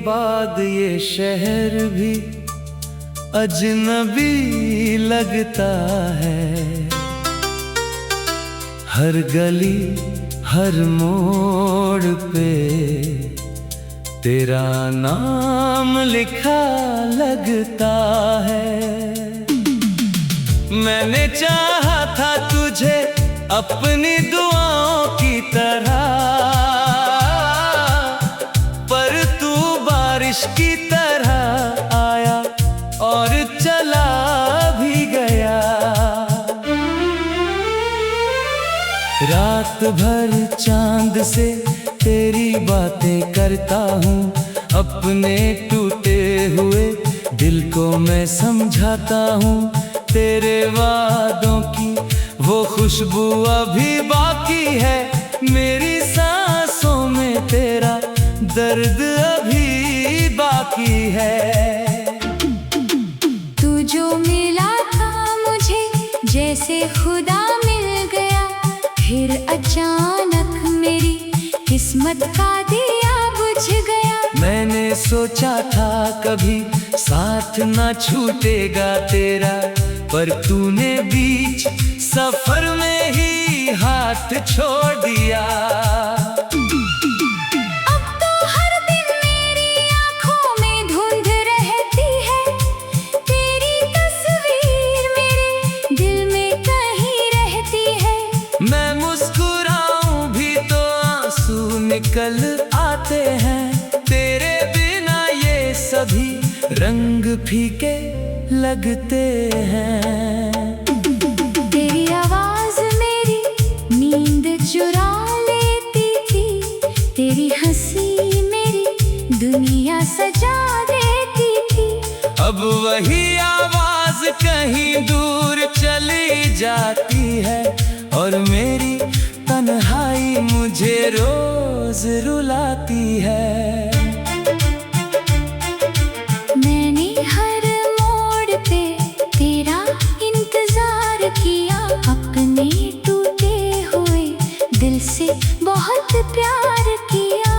बाद ये शहर भी अजनबी लगता है। हर गली हर मोड़ पे तेरा नाम लिखा लगता है। मैंने चाहा था तुझे अपनी दुआओं की तरह, पर तू बारिश की तरह आया और चला भी गया। रात भर चांद से तेरी बातें करता हूँ, अपने टूटे हुए दिल को मैं समझाता हूँ। तेरे वादों की वो खुशबू अभी बाकी है, मेरी सांसों में तेरा दर्द अभी बाकी है। तू जो मिला था मुझे जैसे खुदा मिल गया, फिर अचानक मेरी किस्मत का दिया बुझ गया। मैंने सोचा था कभी साथ ना छूटेगा तेरा, पर तूने बीच सफर में ही हाथ छोड़ दिया। अब तो हर दिन मेरी आंखों में धुंध रहती है, तेरी तस्वीर मेरे दिल में कहीं रहती है। मैं मुस्कुराऊं भी तो आंसू निकल आते हैं, तेरे बिना ये सभी रंग फीके लगते हैं। तेरी आवाज मेरी नींद चुरा लेती थी, तेरी हंसी मेरी दुनिया सजा देती थी। अब वही आवाज कहीं दूर चली जाती है, और मेरी तन्हाई मुझे रोज रुलाती है। मैंने हर मोड़ पे तेरा इंतजार किया, अपने टूटे हुए दिल से बहुत प्यार किया।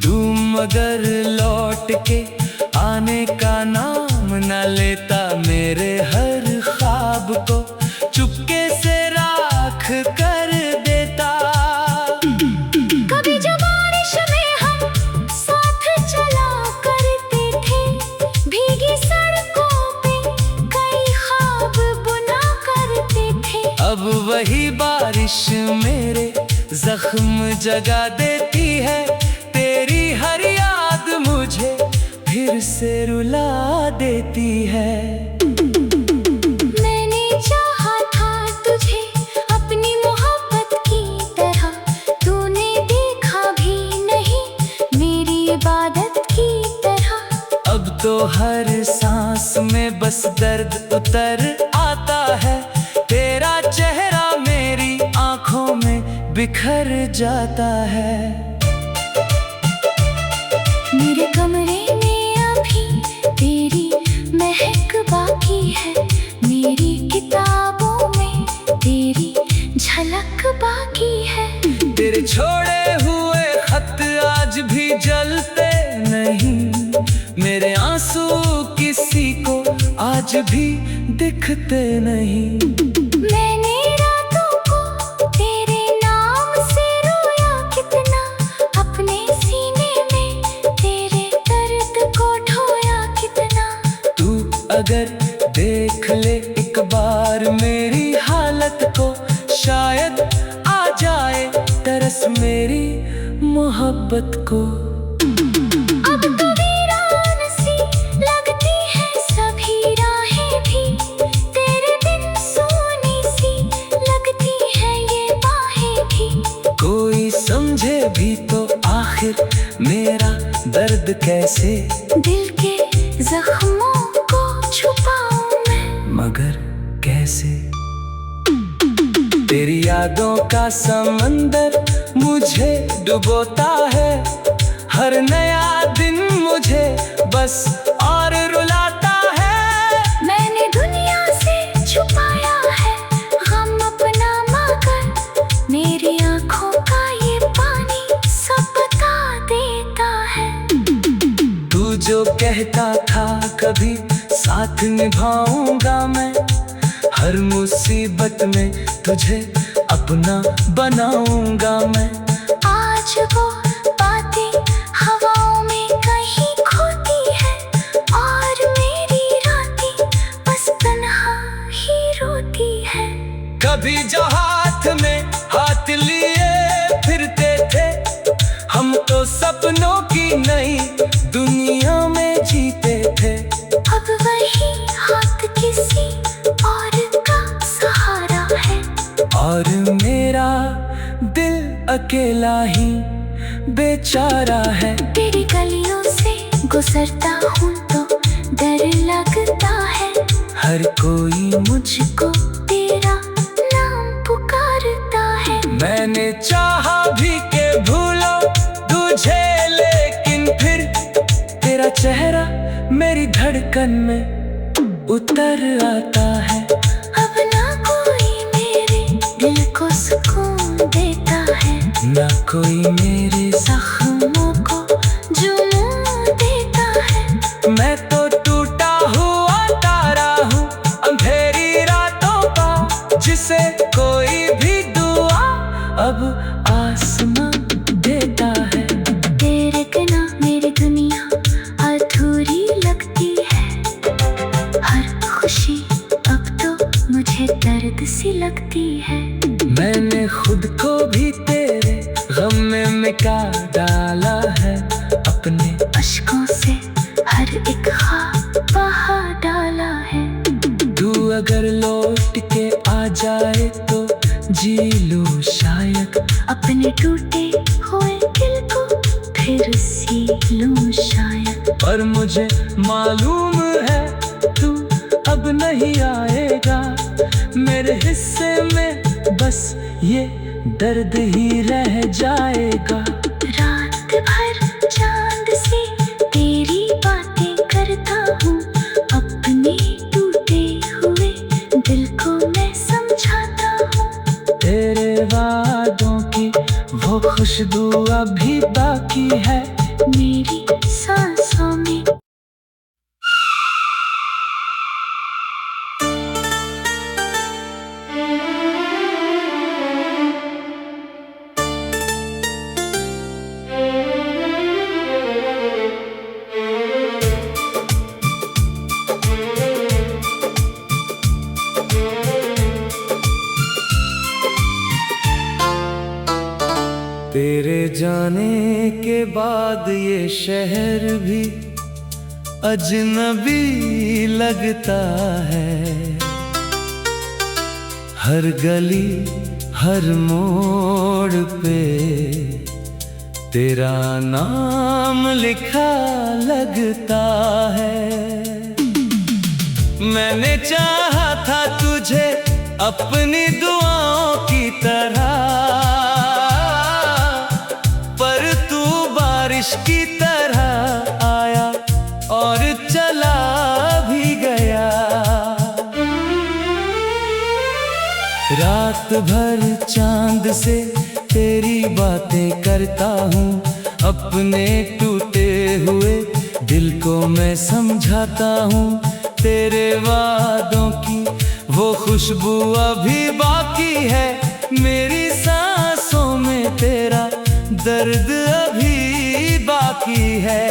तू मगर लौट के आने का नाम न लेता, मेरे हर ख्वाब को चुपके से राख कर देता। कभी जब बारिश में हम साथ चला करते थे, भीगी सड़कों पे कई ख्वाब बुना करते थे। अब वही बारिश मेरे जख्म जगा देती है, तेरी हर याद मुझे फिर से रुला देती है। मैंने चाहा था तुझे अपनी मोहब्बत की तरह, तूने देखा भी नहीं मेरी इबादत की तरह। अब तो हर सांस में बस दर्द उतर आता है, तेरा चेहरा मेरी आंखों में बिखर जाता है। मेरे कमरे में अभी तेरी महक बाकी है, मेरी किताबों में तेरी झलक बाकी है। तेरे छोड़े हुए खत आज भी जलते नहीं, मेरे आंसू किसी को आज भी दिखते नहीं। मैंने रातों को तेरे नाम से रोया कितना, अपने सीने में तेरे दर्द को ढोया कितना। तू अगर देख ले एक बार मेरी हालत को, शायद आ जाए तरस मेरी मोहब्बत को। अब तो वीरान सी लगती है सभी राहें भी, तेरे बिन सोनी सी लगती है ये बाहें भी। कोई समझे भी तो आखिर मेरा दर्द कैसे, दिल के जख्मों को छुपाऊं मैं, मगर कैसे। तेरी यादों का समंदर मुझे डुबोता है, हर नया दिन मुझे बस और रुलाता है। मैंने दुनिया से छुपाया है गम अपना, मगर मेरी आंखों का ये पानी सब बता देता कहता था कभी साथ निभाऊंगा मैं, हर मुसीबत में तुझे अपना बनाऊंगा मैं। आज वो बातें हवाओं में कहीं खोती है, और मेरी रातें बस तन्हा ही रोती है। कभी जो हाथ में हाथ लिए फिरते थे, हम तो सपनों की नई दुनिया में जीते थे। अब वही हाथ किसी और का सहारा है, और मेरा दिल अकेला ही बेचारा है। तेरी गलियों से गुजरता हूँ तो डर लगता है, हर कोई मुझको तेरा नाम पुकारता है। मैंने चाहा भी के भूलो तुझे, लेकिन फिर तेरा चेहरा मेरी धड़कन में उतर आता है। अब ना कोई मेरे दिल को सुकून देता है, ना कोई मेरे जख्मों को जुनून देता है। मैं तो टूटा हुआ तारा हूँ अंधेरी रातों का, जिसे कोई भी दुआ अब आसमां देता है। तेरे बिना मेरी दुनिया अधूरी लगती है, हर खुशी अब तो मुझे दर्द सी लगती है। मैंने खुद को भी तेरे गम में मिटा डाला है, अपने अश्कों से हर एक ख्वाब बहा डाला है। तू अगर लौट के आ जाए तो जी लूं शायद, अपने टूटे हुए दिल को फिर सी लूं शायद। पर मुझे मालूम है तू अब नहीं आएगा, मेरे हिस्से में बस ये दर्द ही रह जाएगा। रात भर चांद से तेरी बातें करता हूँ, अपने टूटे हुए दिल को मैं समझाता हूँ। तेरे वादों की वो खुशबू अभी बाकी है मेरी सांसों में। तेरे जाने के बाद ये शहर भी अजनबी लगता है। हर गली हर मोड़ पे तेरा नाम लिखा लगता है। मैंने चाहा था तुझे अपनी दुआओं की तरह, पर तू बारिश की तरह आया और चला भी गया। रात भर चांद से तेरी बातें करता हूँ, अपने टूटे हुए दिल को मैं समझाता हूँ। तेरे वादों की वो खुशबू अभी बाकी है, मेरी सांसों में तेरा दर्द अभी बाकी है।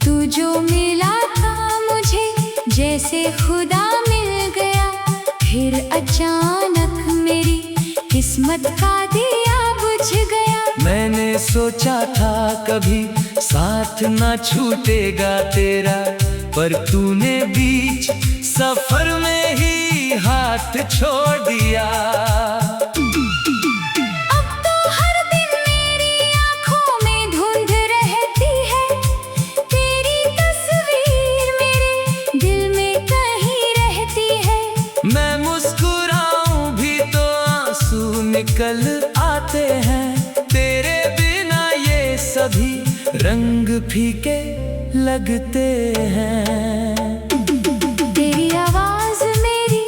तू जो मिला था मुझे जैसे खुदा मिल गया, फिर अचानक मेरी किस्मत का दिया बुझ गया। मैंने सोचा था कभी साथ ना छूटेगा तेरा, पर तूने बीच सफर में ही हाथ छोड़ दिया। अब तो हर दिन मेरी आंखों में धुंध रहती है, तेरी तस्वीर मेरे दिल में कहीं रहती है। मैं मुस्कुराऊं भी तो आंसू निकल आते हैं, तेरे बिना ये सभी रंग फीके लगते हैं। तेरी आवाज मेरी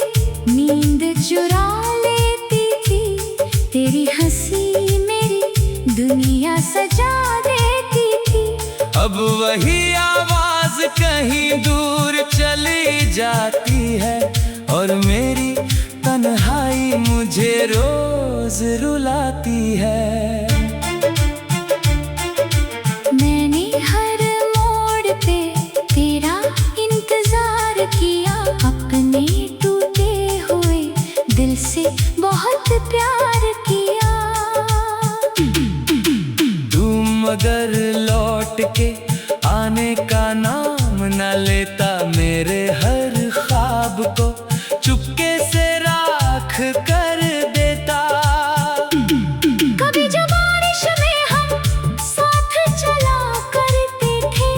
नींद चुरा लेती थी, तेरी हंसी मेरी दुनिया सजा देती थी। अब वही वही आवाज कहीं दूर चली जाती है, और मेरी तन्हाई मुझे रोज रुलाती है। मैंने हर मोड़ पे तेरा इंतजार किया, अपने टूटे हुए दिल से बहुत प्यार किया। तू मगर लौट के आने का नाम न लेता, मेरे हर ख्वाब को चुपके से राख कर देता। कभी जब बारिश में हम साथ चला करते थे,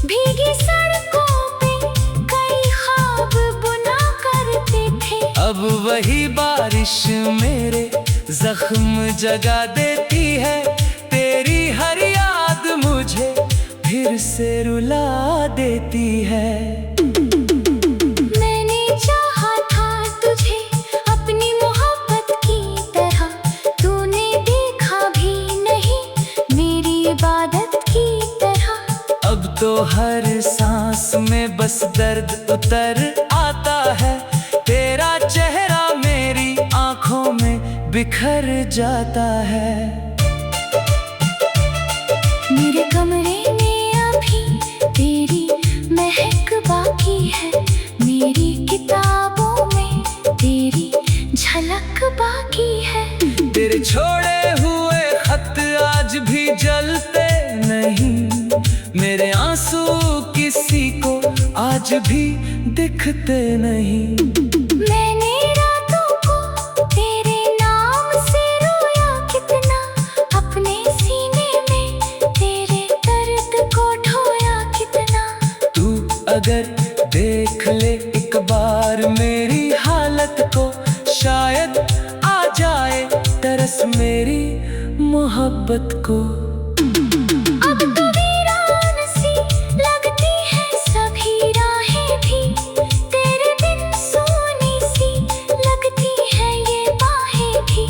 भीगी सड़कों पे कई ख्वाब बुना करते थे। अब वही बारिश मेरे जख्म जगा देती है, तेरी हर याद मुझे फिर से रुला देती है। मैंने चाहा था तुझे अपनी मोहब्बत की तरह, तूने देखा भी नहीं मेरी इबादत की तरह। अब तो हर सांस में बस दर्द उतर आता है, तेरा चेहरा मेरी आंखों में बिखर जाता है। मेरे कमरे में अभी तेरी महक बाकी है, मेरी किताबों में तेरी झलक बाकी है। तेरे छोड़े हुए खत आज भी जलते नहीं, मेरे आंसू किसी को आज भी दिखते नहीं। मैंने रातों को तेरे नाम से रोया कितना, अपने सीने में तेरे दर्द को ढोया कितना। तू अगर देख ले एक बार मेरी हालत को, शायद आ जाए तरस मेरी मोहब्बत को। अब तो वीरान सी लगती है सभी राहें भी, तेरे बिन सोनी सी लगती है ये बाहें भी।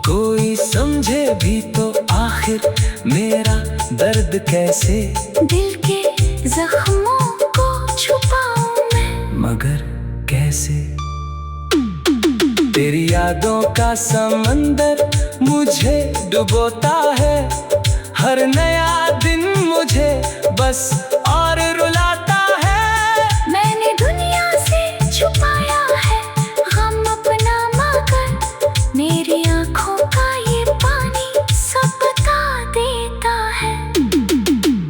कोई समझे भी तो आखिर मेरा दर्द कैसे, दिल के जख्मों को छुपाऊं मैं मगर कैसे। तेरी यादों का समंदर मुझे डुबोता है, हर नया दिन मुझे बस और रुलाता है। मैंने दुनिया से छुपाया है गम अपना, मगर मेरी आंखों का ये पानी सब बता देता है।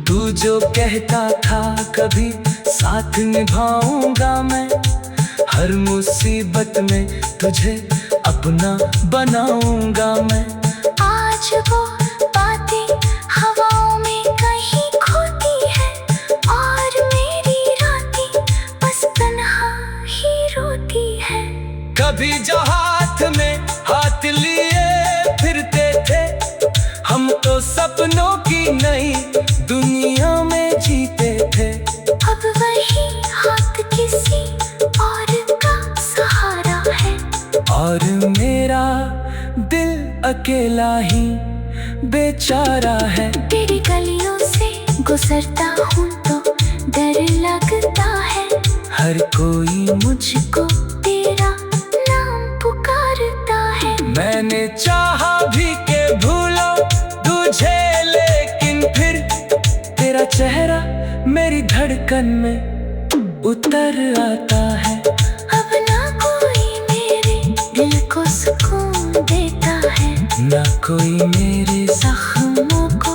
तू जो कहता था कभी साथ निभाऊंगा मैं, हर मुसीबत में तुझे अपना बनाऊंगा मैं। आज वो बातें हवाओं में कहीं खोती है, और मेरी रातें बस तन्हा ही रोती है। कभी जो हाथ में हाथ लिए फिरते थे, हम तो सपनों की नई दुनिया में जीते थे। अब वही हाथ किसी और का सहारा है, और मेरा दिल अकेला ही बेचारा है। तेरी गलियों से गुजरता हूँ तो डर लगता है, हर कोई मुझको तेरा नाम पुकारता है। मैंने चाहा भी के भूलो तुझे, लेकिन फिर तेरा चेहरा मेरी धड़कन में उतर आता है। अब ना कोई मेरे दिल को सुकून देता है, ना कोई मेरे जख्मों को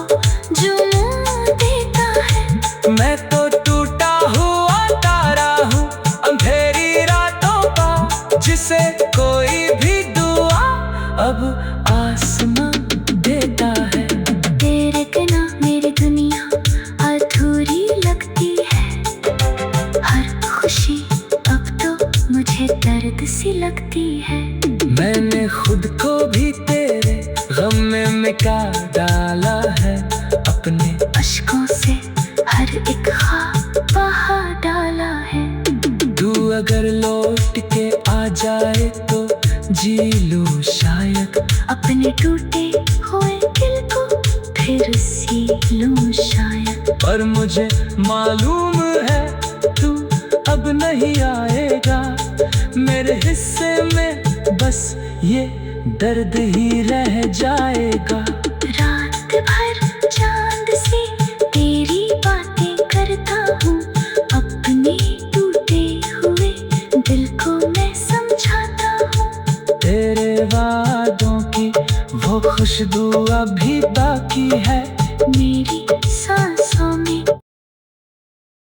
जुनून देता है। मैं तो टूटा हुआ तारा हूँ अंधेरी रातों का, जिसे कोई भी दुआ अब आसमां देता है। तेरे बिना मेरी दुनिया अधूरी लगती है, हर खुशी अब तो मुझे दर्द सी लगती है। मैंने खुद को भी तेरे गम में मिटा डाला है, अपने अश्कों से हर एक ख्वाब बहा डाला है। तू अगर लौट के आ जाए तो जी लूं शायद, अपने टूटे हुए दिल को फिर सी लूं शायद। पर मुझे मालूम है तू अब नहीं आएगा। मेरे हिस्से में बस ये दर्द ही रह जाएगा। रात भर